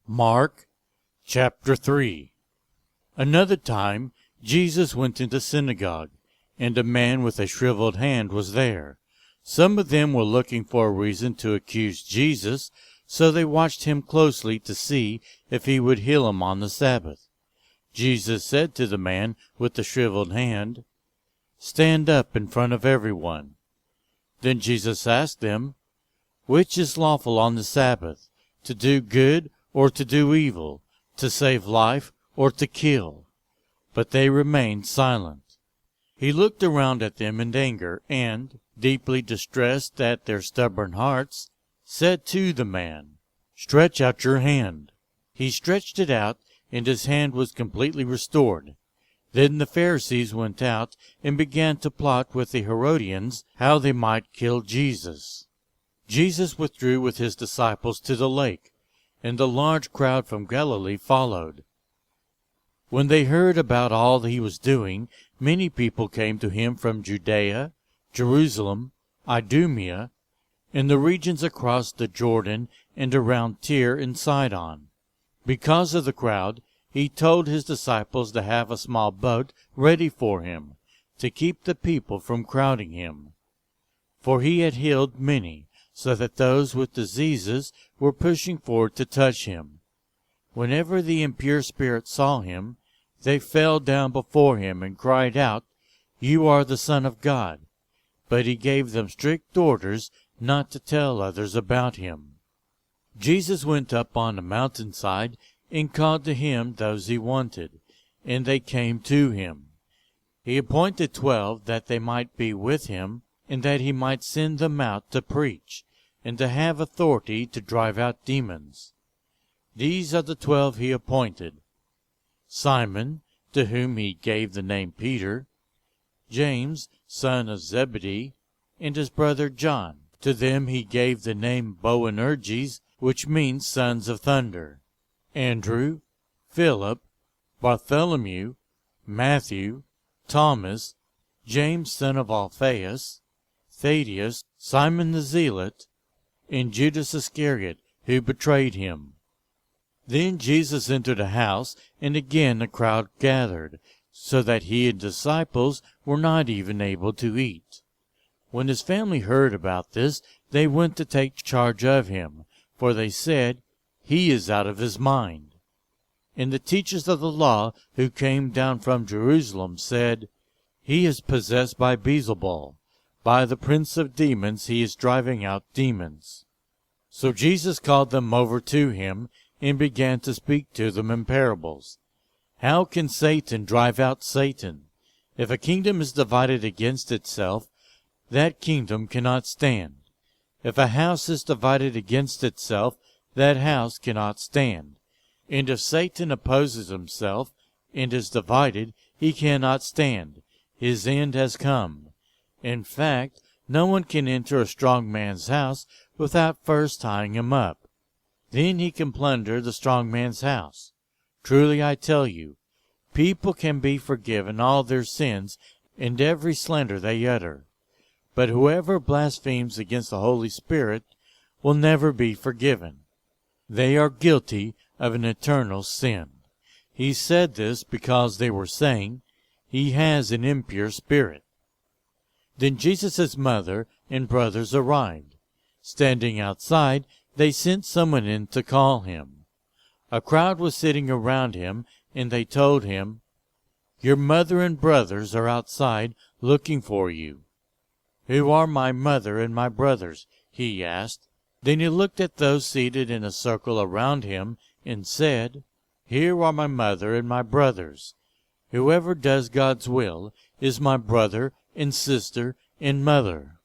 Mark chapter 3. Another time Jesus went into synagogue, and a man with a shriveled hand was there. Some of them were looking for a reason to accuse Jesus, so they watched him closely to see if he would heal him on the Sabbath. Jesus said to the man with the shriveled hand, "Stand up in front of everyone." Then Jesus asked them, "Which is lawful on the Sabbath, to do good or to do evil, to save life or to kill?" But they remained silent. He looked around at them in anger, and, deeply distressed at their stubborn hearts, said to the man, "Stretch out your hand." He stretched it out, and his hand was completely restored. Then the Pharisees went out and began to plot with the Herodians how they might kill Jesus. Jesus withdrew with his disciples to the lake, and a large crowd from Galilee followed. When they heard about all he was doing, many people came to him from Judea, Jerusalem, Idumea, and the regions across the Jordan and around Tyre and Sidon. Because of the crowd, he told his disciples to have a small boat ready for him, to keep the people from crowding him. For he had healed many, so that those with diseases were pushing forward to touch him. Whenever the impure spirits saw him, they fell down before him and cried out, "You are the Son of God." But he gave them strict orders not to tell others about him. Jesus went up on a mountainside and called to him those he wanted, and they came to him. He appointed 12 that they might be with him, and that he might send them out to preach, and to have authority to drive out demons. These are the 12 he appointed: Simon, to whom he gave the name Peter; James, son of Zebedee, and his brother John. To them he gave the name Boanerges, which means sons of thunder; Andrew, Philip, Bartholomew, Matthew, Thomas, James son of Alphaeus, Thaddeus, Simon the Zealot, and Judas Iscariot, who betrayed him. Then Jesus entered a house, and again a crowd gathered, so that he and disciples were not even able to eat. When his family heard about this, they went to take charge of him, for they said, "He is out of his mind." And the teachers of the law who came down from Jerusalem said, "He is possessed by Beelzebul. By the prince of demons he is driving out demons." So Jesus called them over to him, and began to speak to them in parables. "How can Satan drive out Satan? If a kingdom is divided against itself, that kingdom cannot stand. If a house is divided against itself, that house cannot stand. And if Satan opposes himself, and is divided, he cannot stand. His end has come. In fact, no one can enter a strong man's house without first tying him up. Then he can plunder the strong man's house. Truly I tell you, people can be forgiven all their sins and every slander they utter. But whoever blasphemes against the Holy Spirit will never be forgiven. They are guilty of an eternal sin." He said this because they were saying, "He has an impure spirit." Then Jesus' mother and brothers arrived. Standing outside, they sent someone in to call him. A crowd was sitting around him, and they told him, "Your mother and brothers are outside looking for you." "Who are my mother and my brothers?" he asked. Then he looked at those seated in a circle around him and said, "Here are my mother and my brothers. Whoever does God's will is my brother and sister and mother."